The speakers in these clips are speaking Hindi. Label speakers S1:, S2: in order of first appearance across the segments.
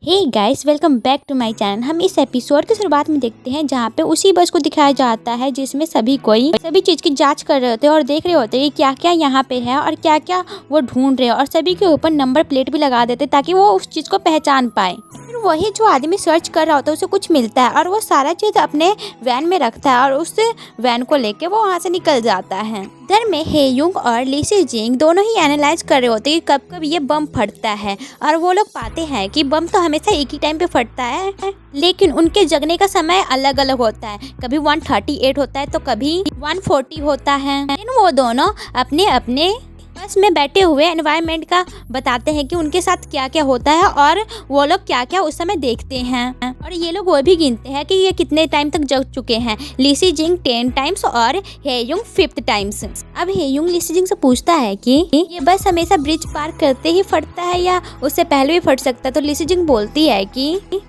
S1: Hey guys, welcome back to my channel. हम इस एपिसोड की शुरुआत में देखते हैं जहाँ पे उसी बस को दिखाया जाता है जिसमें सभी चीज की जांच कर रहे होते हैं और देख रहे होते हैं कि क्या क्या यहाँ पे है और क्या क्या वो ढूंढ रहे हैं, और सभी के ऊपर नंबर प्लेट भी लगा देते ताकि वो उस चीज को पहचान पाए। फिर वही जो आदमी सर्च कर रहा होता है उसे कुछ मिलता है और वो सारा चीज अपने वैन में रखता है और उस वैन को लेके वो वहाँ से निकल जाता है। इधर में हेयुंग और ली सी जिंग दोनों ही एनालाइज कर रहे होते हैं कि कब कब ये बम फटता है, और वो लोग पाते हैं कि बम तो हमेशा एक ही टाइम पे फटता है, लेकिन उनके जगने का समय अलग अलग होता है। कभी 138 होता है तो कभी 140 होता है। लेकिन वो दोनों अपने अपने बस में बैठे हुए एनवायरनमेंट का बताते हैं कि उनके साथ क्या क्या होता है और वो लोग क्या क्या उस समय देखते हैं, और ये लोग वो भी गिनते हैं कि ये कितने टाइम तक जग चुके हैं। ली सी जिंग 10 टाइम्स और हेयुंग 5th टाइम्स। अब हेयुंग ली सी जिंग से पूछता है कि ये बस हमेशा ब्रिज पार करते ही फटता है या उससे पहले भी फट सकता है। तो ली सी जिंग बोलती है कि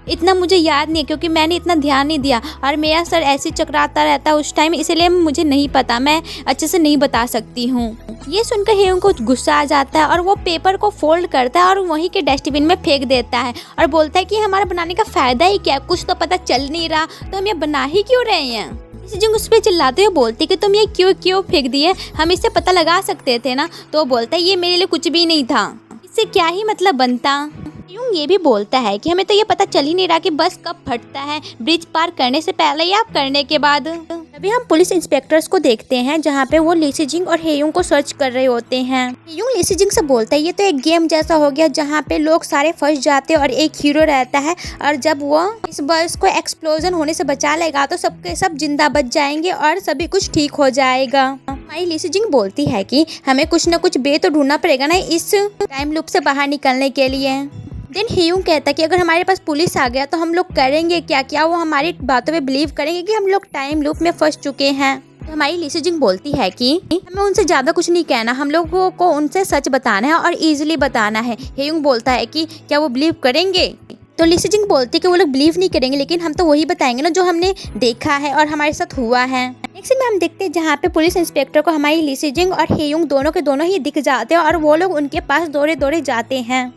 S1: इतना मुझे याद नहीं है क्योंकि मैंने इतना ध्यान नहीं दिया और मेरा सर ऐसे चकराता रहता है उस टाइम, इसलिए मुझे नहीं पता, मैं अच्छे से नहीं बता सकती हूँ। ये सुनकर हेयुंग को गुस्सा आ जाता है और वो पेपर को फोल्ड करता है और वहीं के डस्टबिन में फेंक देता है और बोलता है कि हमारा बनाने का फायदा ही क्या, कुछ तो पता चल नहीं रहा तो हम ये बना ही क्यों रहे हैं। जिंग उस पर चिल्लाते हुए बोलती कि तुम ये क्यों क्यों फेंक दिए, हम इससे पता लगा सकते थे ना। तो बोलता है ये मेरे लिए कुछ भी नहीं था, इससे क्या ही मतलब बनता। यूं ये भी बोलता है कि हमें तो ये पता चल ही नहीं रहा कि बस कब फटता है, ब्रिज पार करने से पहले या करने के बाद। अभी हम पुलिस इंस्पेक्टर्स को देखते हैं जहाँ पे वो ली सी जिंग और हेयुंग को सर्च कर रहे होते हैं। हेयुंग ली सी जिंग से बोलता है ये तो एक गेम जैसा हो गया जहाँ पे लोग सारे फंस जाते हैं और एक हीरो रहता है, और जब वो इस बस को एक्सप्लोजन होने से बचा लेगा तो सबके सब जिंदा बच जाएंगे और सभी कुछ ठीक हो जाएगा। हमारी ली सी जिंग बोलती है कि हमें कुछ न कुछ बे तो ढूंढना पड़ेगा ना इस टाइम लूप से बाहर निकलने के लिए। देन हेयुंग कहता है कि अगर हमारे पास पुलिस आ गया तो हम लोग करेंगे क्या, क्या वो हमारी बातों पे बिलीव करेंगे कि हम लोग टाइम लूप में फंस चुके हैं। तो हमारी ली सी जिंग बोलती है कि हमें उनसे ज्यादा कुछ नहीं कहना, हम लोगों को उनसे सच बताना है और इजीली बताना है। हेयुंग बोलता है कि क्या वो बिलीव करेंगे। तो ली सी जिंग बोलती है कि वो लोग बिलीव नहीं करेंगे, लेकिन हम तो वही बताएंगे ना जो हमने देखा है और हमारे साथ हुआ है। नेक्स्ट में हम देखते हैं जहाँ पे पुलिस इंस्पेक्टर को हमारी ली सी जिंग और हेयुंग दोनों के दोनों ही दिख जाते हैं और वो लोग उनके पास दौड़े दौड़े जाते हैं।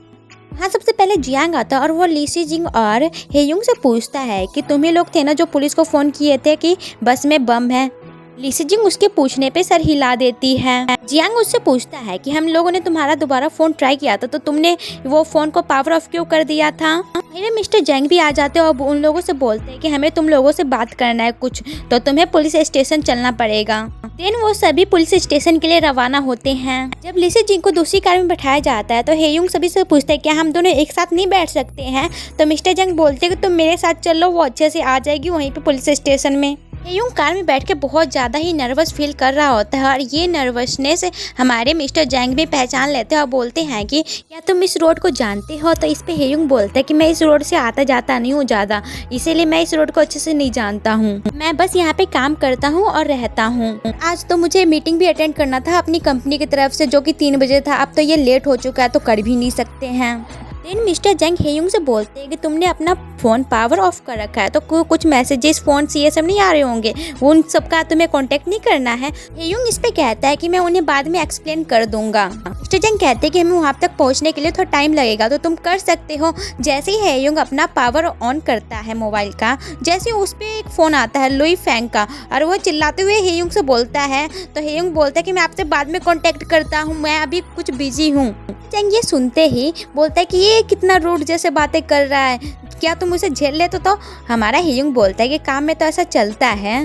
S1: हाँ, सबसे पहले जियांग आता है और वो ली सी जिंग और हेयुंग से पूछता है कि तुम ही लोग थे ना जो पुलिस को फोन किए थे कि बस में बम है। ली सी जिंग उसके पूछने पे सर हिला देती है। जियांग उससे पूछता है कि हम लोगों ने तुम्हारा दोबारा फोन ट्राई किया था तो तुमने वो फोन को पावर ऑफ क्यों कर दिया था। मेरे मिस्टर जैंग भी आ जाते हैं और उन लोगों से बोलते हैं कि हमें तुम लोगों से बात करना है कुछ, तो तुम्हें पुलिस स्टेशन चलना पड़ेगा। देन वो सभी पुलिस स्टेशन के लिए रवाना होते हैं। जब ली सी जिंग को दूसरी कार में बैठाया जाता है तो हेयुंग सभी से पूछता है क्या हम दोनों एक साथ नहीं बैठ सकते हैं। तो मिस्टर जैंग बोलते हैं कि तुम मेरे साथ चलो, वो अच्छे से आ जाएगी वहीं पे पुलिस स्टेशन में। हेयुंग कार में बैठ के बहुत ज़्यादा ही नर्वस फील कर रहा होता है और ये नर्वसनेस हमारे मिस्टर जैंग भी पहचान लेते हैं और बोलते हैं कि क्या तुम इस रोड को जानते हो। तो इस पे हेयुंग बोलता है कि मैं इस रोड से आता जाता नहीं हूँ ज़्यादा, इसीलिए मैं इस रोड को अच्छे से नहीं जानता हूँ, मैं बस यहाँ पे काम करता हूँ और रहता हूँ। आज तो मुझे मीटिंग भी अटेंड करना था अपनी कंपनी की तरफ से जो कि 3 बजे था, अब तो ये लेट हो चुका है तो कर भी नहीं सकते हैं। देन मिस्टर जैंग हेयुंग से बोलते हैं कि तुमने अपना फ़ोन पावर ऑफ कर रखा है तो कुछ मैसेजेस फ़ोन से ये सब नहीं आ रहे होंगे, उन सब का तुम्हें कांटेक्ट नहीं करना है। हेयुंग इस पे कहता है कि मैं उन्हें बाद में एक्सप्लेन कर दूंगा। मिस्टर जैंग कहते हैं कि हमें वहाँ तक पहुँचने के लिए थोड़ा टाइम लगेगा तो तुम कर सकते हो। जैसे ही हेयुंग अपना पावर ऑन करता है मोबाइल का, जैसे ही उस पर एक फ़ोन आता है लुई फैंग का, और वो चिल्लाते हुए हेयुंग से बोलता है। तो हेयुंग बोलता है कि मैं आपसे बाद में कॉन्टेक्ट करता हूँ, मैं अभी कुछ बिजी हूँ। जैंग ये सुनते ही बोलता है कि ये कितना रूड जैसे बातें कर रहा है, क्या तुम उसे झेल लेते तो हमारा हेयुंग बोलता है कि काम में तो ऐसा चलता है।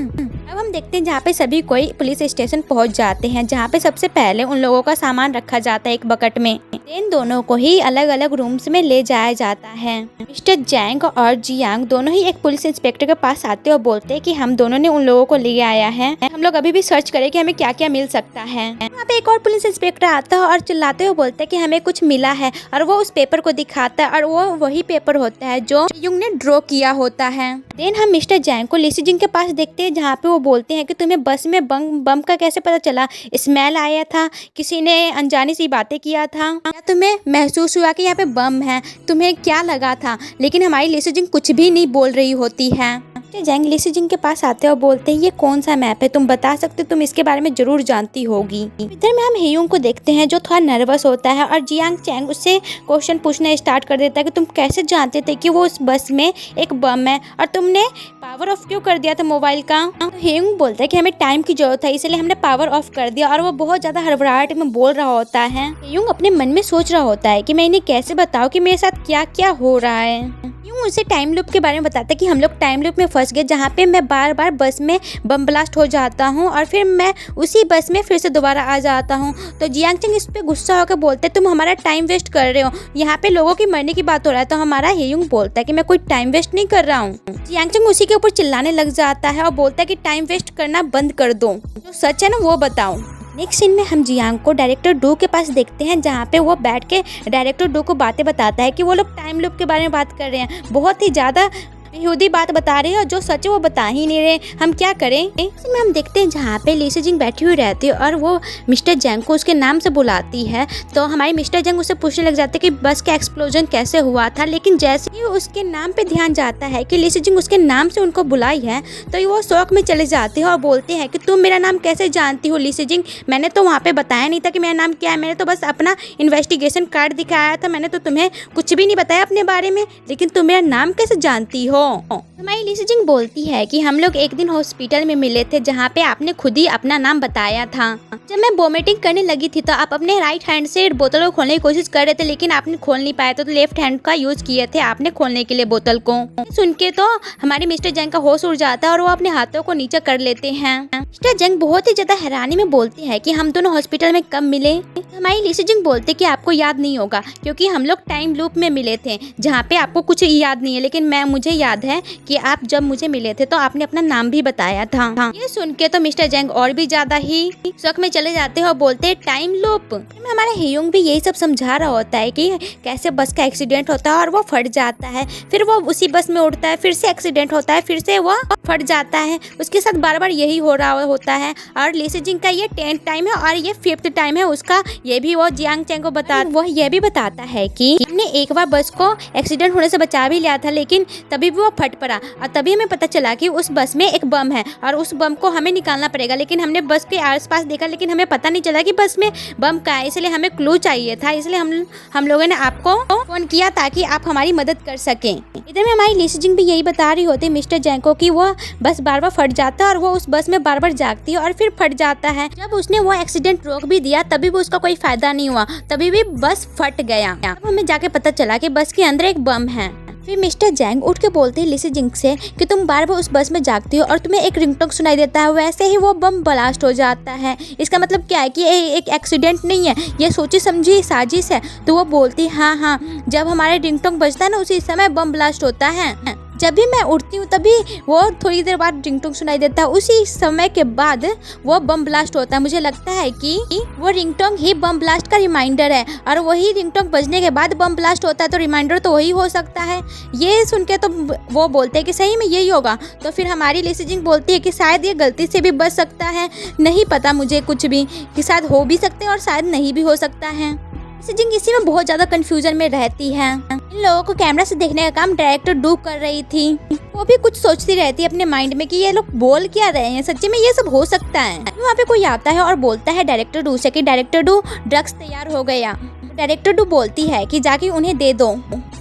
S1: अब हम देखते हैं जहाँ पे सभी कोई पुलिस स्टेशन पहुँच जाते हैं, जहाँ पे सबसे पहले उन लोगों का सामान रखा जाता है एक बकेट में। इन दोनों को ही अलग अलग रूम्स में ले जाया जाता है। मिस्टर जैंग और जियांग दोनों ही एक पुलिस इंस्पेक्टर के पास आते और बोलते हैं कि हम दोनों ने उन लोगों को ले आया है, हम लोग अभी भी सर्च करें कि हमें क्या क्या मिल सकता है। वहाँ पे एक और पुलिस इंस्पेक्टर आता है और चिल्लाते हुए बोलता है कि हमें कुछ मिला है, और वो उस पेपर को दिखाता है और वो वही पेपर होता है जो युंग ने ड्रॉ किया होता है। देन हम मिस्टर जैंग को ली सी जिंग के पास देखते हैं जहाँ पे वो बोलते हैं कि तुम्हें बस में बम का कैसे पता चला, स्मेल आया था, किसी ने अनजानी सी बातें किया था, या तुम्हें महसूस हुआ कि यहाँ पे बम है, तुम्हें क्या लगा था। लेकिन हमारी ली सी जिंग कुछ भी नहीं बोल रही होती है। जैंग लीसी जिंग के पास आते हैं और बोलते हैं ये कौन सा मैप है, तुम बता सकते हो, तुम इसके बारे में जरूर जानती होगी। इधर में हम हेयुंग को देखते हैं जो थोड़ा नर्वस होता है और जियांग चैंग उससे क्वेश्चन पूछना स्टार्ट कर देता है कि तुम कैसे जानते थे कि वो उस बस में एक बम है और तुमने पावर ऑफ क्यों कर दिया था मोबाइल का। तो हेयुंग बोलता है कि हमें टाइम की जरूरत है इसलिए हमने पावर ऑफ कर दिया और वो बहुत ज्यादा हड़बड़ाहट में बोल रहा होता है। हेयुंग अपने मन में सोच रहा होता है कि मैं इन्हें कैसे बताऊं कि मेरे साथ क्या क्या हो रहा है। उसे टाइम लूप के बारे में बताता है कि हम लोग टाइम लूप में फंस गए जहाँ पे मैं बार बार बस में बम ब्लास्ट हो जाता हूँ और फिर मैं उसी बस में फिर से दोबारा आ जाता हूँ। तो जियांग चैंग इस पे गुस्सा होकर बोलते हैं तुम हमारा टाइम वेस्ट कर रहे हो, यहाँ पे लोगों की मरने की बात हो रहा है। तो हमारा हेयुंग बोलता है कि मैं कोई टाइम वेस्ट नहीं कर रहा हूँ। जियांग चैंग उसी के ऊपर चिल्लाने लग जाता है और बोलता है कि टाइम वेस्ट करना बंद कर दो, जो सच है ना वो बताओ। नेक्स्ट सीन में हम जियांग को डायरेक्टर डू के पास देखते हैं जहाँ पे वो बैठ के डायरेक्टर डू को बातें बताता है कि वो लोग टाइम लूप के बारे में बात कर रहे हैं, बहुत ही ज़्यादा बेहुदी बात बता रहे हैं और जो सच है वो बता ही नहीं रहे, हम क्या करें। इसमें हम देखते हैं जहाँ पे लीसी जिंग बैठी हुई रहती है और वो मिस्टर जैंग को उसके नाम से बुलाती है। तो हमारे मिस्टर जैंग उससे पूछने लग जाते हैं कि बस का एक्सप्लोजन कैसे हुआ था, लेकिन जैसे ही उसके नाम पे ध्यान जाता है कि लीसी जिंग उसके नाम से उनको बुलाई है तो वो शौक में चले जाते हैं और बोलते हैं कि तुम मेरा नाम कैसे जानती हो लीसी जिंग, मैंने तो वहाँ पे बताया नहीं था कि मेरा नाम क्या है, मैंने तो बस अपना इन्वेस्टिगेशन कार्ड दिखाया था, मैंने तो तुम्हें कुछ भी नहीं बताया अपने बारे में, लेकिन तुम मेरा नाम कैसे जानती हो। हमारी लीसी जिंग बोलती है कि हम लोग एक दिन हॉस्पिटल में मिले थे जहाँ पे आपने खुद ही अपना नाम बताया था। जब मैं वोमिटिंग करने लगी थी तो आप अपने राइट हैंड से बोतल को खोलने की कोशिश कर रहे थे लेकिन आपने खोल नहीं पाया, तो लेफ्ट हैंड का यूज किए थे आपने खोलने के लिए बोतल को। सुन के तो हमारे मिस्टर जैंग का होश उड़ जाता है और वो अपने हाथों को नीचे कर लेते हैं। मिस्टर जैंग बहुत ही ज्यादा हैरानी में बोलते हैं कि हम दोनों हॉस्पिटल में कब मिले। हमारी लीसी जिंग बोलते कि आपको याद नहीं होगा क्योंकि हम लोग टाइम लूप में मिले थे जहाँ पे आपको कुछ याद नहीं है, लेकिन मुझे याद है कि आप जब मुझे मिले थे तो आपने अपना नाम भी बताया था। ये सुन के तो मिस्टर जैंग और भी ज्यादा ही शौक में चले जाते हैं और बोलते हैं टाइम लूप। हमारा हेयुंग भी यही सब समझा रहा होता है कि कैसे बस का एक्सीडेंट होता है और वो फट जाता है, फिर वो उसी बस में उड़ता है, फिर से एक्सीडेंट होता है, फिर से वो फट जाता है, उसके साथ बार बार यही हो रहा होता है। और लीसी जिंग का ये 10th टाइम है और ये 5th टाइम है उसका, ये भी वो जियांग चैंग को वो ये भी बताता है कि हमने एक बार बस को एक्सीडेंट होने से बचा भी लिया था लेकिन तभी भी वो फट पड़ा और तभी हमें पता चला कि उस बस में एक बम है और उस बम को हमें निकालना पड़ेगा, लेकिन हमने बस के आसपास देखा लेकिन हमें पता नहीं चला कि बस में बम का है, इसलिए हमें क्लू चाहिए था, इसलिए हम लोगों ने आपको फोन किया ताकि आप हमारी मदद कर सकें। इधर में हमारी लीसी जिंग भी यही बता रही होती है मिस्टर जैंग को कि वो बस बार बार फट जाता है और वो उस बस में बार बार जागती है और फिर फट जाता है। जब उसने वो एक्सीडेंट रोक भी दिया तभी भी उसका कोई फायदा नहीं हुआ, तभी भी बस फट गया। हमें जाके पता चला कि बस के अंदर एक बम है। फिर मिस्टर जैंग उठ के बोलते हैं लीसी जिंग से कि तुम बार बार उस बस में जागती हो और तुम्हें एक रिंगटोन सुनाई देता है, वैसे ही वो बम ब्लास्ट हो जाता है। इसका मतलब क्या है कि ये एक एक्सीडेंट नहीं है, ये सोची समझी साजिश है। तो वो बोलती हाँ, जब हमारा रिंगटोन बजता है ना उसी समय बम ब्लास्ट होता है, जब भी मैं उठती हूँ तभी वो थोड़ी देर बाद रिंगटोन सुनाई देता है, उसी समय के बाद वो बम ब्लास्ट होता है। मुझे लगता है कि वो रिंगटोन ही बम ब्लास्ट का रिमाइंडर है और वही रिंगटोन बजने के बाद बम ब्लास्ट होता है, तो रिमाइंडर तो वही हो सकता है। ये सुन के तो वो बोलते हैं कि सही में यही होगा। तो फिर हमारी लीसी जिंग बोलती है कि शायद ये गलती से भी बच सकता है, नहीं पता मुझे कुछ भी, कि शायद हो भी सकते हैं और शायद नहीं भी हो सकता है। लीसी जिंग इसी में बहुत ज्यादा कंफ्यूजन में रहती है। इन लोगों को कैमरा से देखने का काम डायरेक्टर डू कर रही थी, वो भी कुछ सोचती रहती है अपने माइंड में कि ये लोग बोल क्या रहे हैं, सच्ची में ये सब हो सकता है। वहाँ पे कोई आता है और बोलता है डायरेक्टर डू से कि डायरेक्टर डू ड्रग्स तैयार हो गया। डायरेक्टर डू बोलती है कि जाके उन्हें दे दो।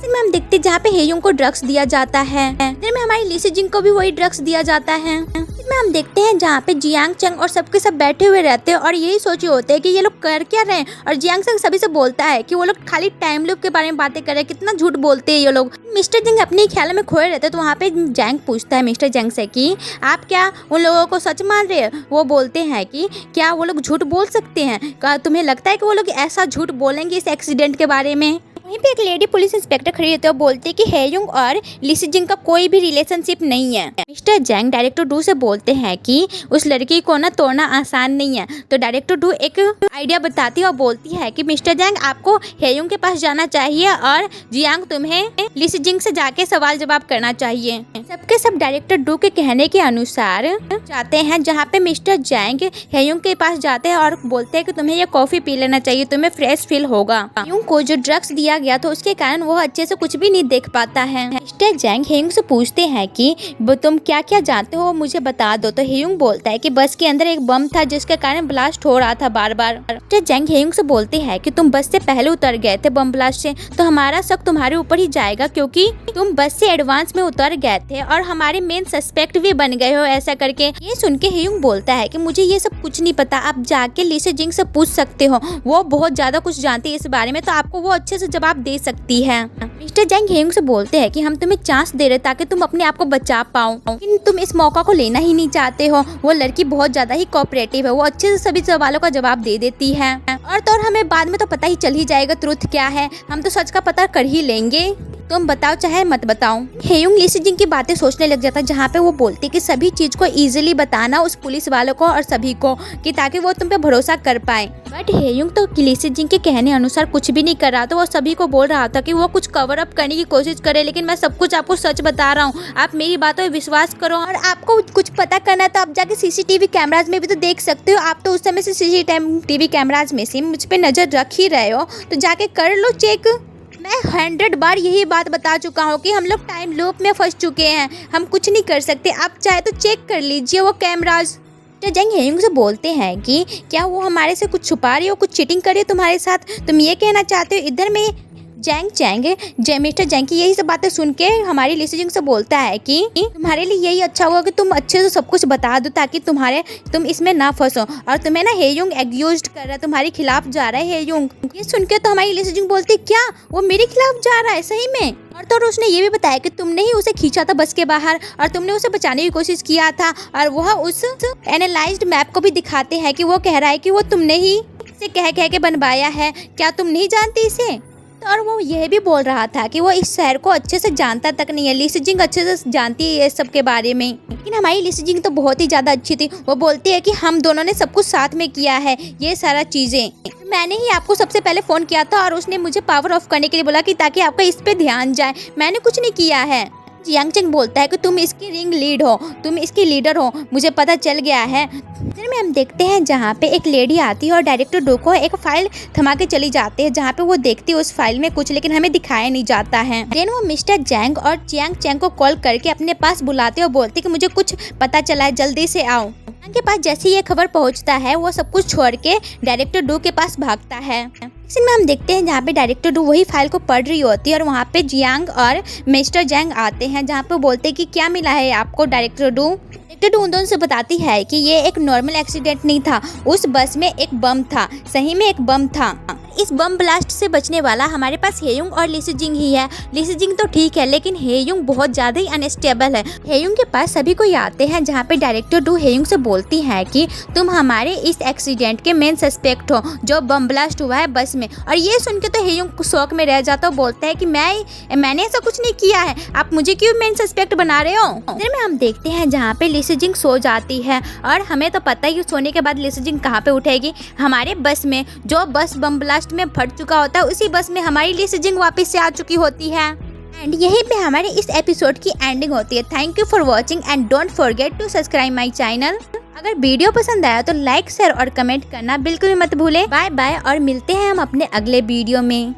S1: में हम देखते जहाँ पे हेयुंग को ड्रग्स दिया जाता है, इधर में हमारी लीसी जिंग को भी वही ड्रग्स दिया जाता है। में हम देखते हैं जहाँ पे जियांग चैंग और सबके सब बैठे हुए रहते हैं और यही सोचे होते हैं कि ये लोग कर क्या रहे हैं। और जियांग चैंग सभी से बोलता है कि वो लोग खाली टाइम लूप के बारे में बातें कर रहे हैं, कितना झूठ बोलते हैं ये लोग। मिस्टर जैंग अपने ख्याल में खोए रहते हैं, तो वहाँ पे जैंग पूछता है मिस्टर जैंग से कि आप क्या उन लोगों को सच मान रहे हैं। वो बोलते हैं कि क्या वो लोग झूठ बोल सकते हैं, क्या तुम्हें लगता है कि वो लोग ऐसा झूठ बोलेंगे इस एक्सीडेंट के बारे में। वहीं पे एक लेडी पुलिस इंस्पेक्टर खड़ी होती है और बोलती है कि हेयुंग और लीसी जिंग का कोई भी रिलेशनशिप नहीं है। मिस्टर जैंग डायरेक्टर डू से बोलते हैं कि उस लड़की को ना तोड़ना आसान नहीं है। तो डायरेक्टर डू एक आइडिया बताती है और बोलती है कि मिस्टर जैंग आपको हेयुंग के पास जाना चाहिए और जियांग तुम्हें लीसी जिंग से जाके सवाल जवाब करना चाहिए। सबके सब डायरेक्टर डू के कहने के अनुसार जाते हैं, जहाँ पे मिस्टर जैंग हेयुंग के पास जाते हैं और बोलते हैं कि तुम्हें ये कॉफी पी लेना चाहिए, तुम्हें फ्रेश फील होगा। हेयुंग को जो ड्रग्स दिया गया तो उसके कारण वो अच्छे से कुछ भी नहीं देख पाता है। मिस्टर मिस्टर जैंग हेयुंग से पूछते हैं कि तुम क्या क्या जानते हो मुझे बता दो। तो हेयुंग बोलता है कि बस के अंदर एक बम था जिसके कारण ब्लास्ट हो रहा था बार बार। मिस्टर जैंग हेयुंग से बोलते हैं कि तुम बस से पहले उतर गए थे बम ब्लास्ट से, तो हमारा शक तुम्हारे ऊपर ही जाएगा क्योंकि तुम बस से एडवांस में उतर गए थे और हमारे मेन सस्पेक्ट भी बन गए हो ऐसा करके। ये सुन के हेयुंग बोलता है कि मुझे ये सब कुछ नहीं पता, आप जाके ली से जिंग से पूछ सकते हो, वो बहुत ज्यादा कुछ जानती है इस बारे में, तो आपको वो अच्छे से जवाब दे सकती है। मिस्टर जैंग हेयुंग से बोलते हैं कि हम तुम्हें चांस दे रहे ताकि तुम अपने आप को बचा पाओ, लेकिन तुम इस मौका को लेना ही नहीं चाहते हो। वो लड़की बहुत ज्यादा ही कोऑपरेटिव है, वो अच्छे से सभी सवालों का जवाब दे देती है और तो और हमें बाद में तो पता ही चल ही जाएगा ट्रुथ क्या है, हम तो सच का पता कर ही लेंगे, तुम बताओ चाहे मत बताओ। हेयुंग ली से जिंग की बातें सोचने लग जाता है, जहाँ पे वो बोलती कि सभी चीज को इजीली बताना उस पुलिस वालों को और सभी को, कि ताकि वो तुम पे भरोसा कर पाए। बट हेयुंग तो ली से जिंग के कहने अनुसार कुछ भी नहीं कर रहा था, वो सभी को बोल रहा था कि वो कुछ कवर अप करने की कोशिश करे, लेकिन मैं सब कुछ आपको सच बता रहा हूँ, आप मेरी बातों पे विश्वास करो, और आपको कुछ पता करना है तो आप जाके सीसीटीवी कैमराज में भी तो देख सकते हो, आप तो उस समय से सीसीटीवी कैमराज में से मुझ पे नजर रख ही रहे हो, तो जाके कर लो चेक। मैं 100 बार यही बात बता चुका हूँ कि हम लोग टाइम लूप में फंस चुके हैं, हम कुछ नहीं कर सकते, आप चाहे तो चेक कर लीजिए वो कैमराज। तो जैंग हेयुंग से बोलते हैं कि क्या वो हमारे से कुछ छुपा रही हो, कुछ चीटिंग कर रही हो तुम्हारे साथ, तुम ये कहना चाहते हो। इधर में मिस्टर जैंग की यही सब बातें सुन के हमारी ली से जिंग से बोलता है कि तुम्हारे लिए यही अच्छा होगा कि तुम अच्छे से सब कुछ बता दो ताकि तुम इसमें ना फंसो, और तुम्हें ना हेयुंग एक्यूज्ड कर रहा है, तुम्हारे खिलाफ जा रहा है हेयुंग। ये सुन के तो हमारी ली से जिंग बोलती क्या वो मेरे खिलाफ जा रहा है सही में, और तो उसने ये भी बताया कि तुमने ही उसे खींचा था बस के बाहर और तुमने उसे बचाने की कोशिश किया था, और वह उस एनालाइज्ड मैप को भी दिखाते हैं कि वो कह रहा है कि वो तुमने ही इसे कह के बनवाया है, क्या तुम नहीं जानती इसे। और वो यह भी बोल रहा था कि वो इस शहर को अच्छे से जानता तक नहीं है, ली से जिंग अच्छे से जानती है ये सब के बारे में, लेकिन हमारी ली से जिंग तो बहुत ही ज्यादा अच्छी थी, वो बोलती है कि हम दोनों ने सब कुछ साथ में किया है ये सारा चीजें, मैंने ही आपको सबसे पहले फोन किया था और उसने मुझे पावर ऑफ करने के लिए बोला कि ताकि आपका इस पे ध्यान जाए, मैंने कुछ नहीं किया है। यांग चेंग बोलता है कि तुम इसकी रिंग लीड हो, तुम इसकी लीडर हो, मुझे पता चल गया है। फिर में हम देखते हैं जहाँ पे एक लेडी आती है और डायरेक्टर डू को एक फाइल थमा के चली जाती है, जहाँ पे वो देखती है उस फाइल में कुछ, लेकिन हमें दिखाया नहीं जाता है। देन वो मिस्टर जैंग और चियांग चेंग को कॉल करके अपने पास बुलाते और बोलते कि मुझे कुछ पता चला है, जल्दी से आओ। के पास जैसे ये खबर पहुंचता है वो सब कुछ छोड़ के डायरेक्टर डू के पास भागता है। इसी में हम देखते हैं जहाँ पे डायरेक्टर डू वही फाइल को पढ़ रही होती है और वहाँ पे जियांग और मिस्टर जैंग आते हैं, जहाँ पे बोलते हैं कि क्या मिला है आपको डायरेक्टर डू। डायरेक्टर डू उन दोनों से बताती है कि ये एक नॉर्मल एक्सीडेंट नहीं था, उस बस में एक बम था, सही में एक बम था। इस बम ब्लास्ट से बचने वाला हमारे पास हेयुंग और ली से जिंग ही है। ली से जिंग तो ठीक है लेकिन हेयुंग बहुत ज्यादा ही अनस्टेबल है। हेयुंग के पास सभी कोई आते हैं, जहाँ पे डायरेक्टर डू हेयुंग से बोलती है कि तुम हमारे इस एक्सीडेंट के मेन सस्पेक्ट हो जो बम ब्लास्ट हुआ है बस में। और ये सुन के तो हेयुंग शौक में रह जाता है, बोलता है कि मैंने ऐसा कुछ नहीं किया है, आप मुझे क्यों मेन सस्पेक्ट बना रहे हो। इधर में हम देखते हैं जहाँ पे ली से जिंग सो जाती है और हमें तो पता ही सोने के बाद ली से जिंग कहाँ पे उठेगी, हमारे बस में। जो बस बम ब्लास्ट में फट चुका होता है उसी बस में हमारी ली से जिंग वापस से आ चुकी होती है। एंड यहीं पे हमारे इस एपिसोड की एंडिंग होती है। Thank you for watching and don't forget to subscribe my channel. अगर वीडियो पसंद आया तो लाइक शेयर और कमेंट करना बिल्कुल मत भूले। बाय बाय और मिलते हैं हम अपने अगले वीडियो में।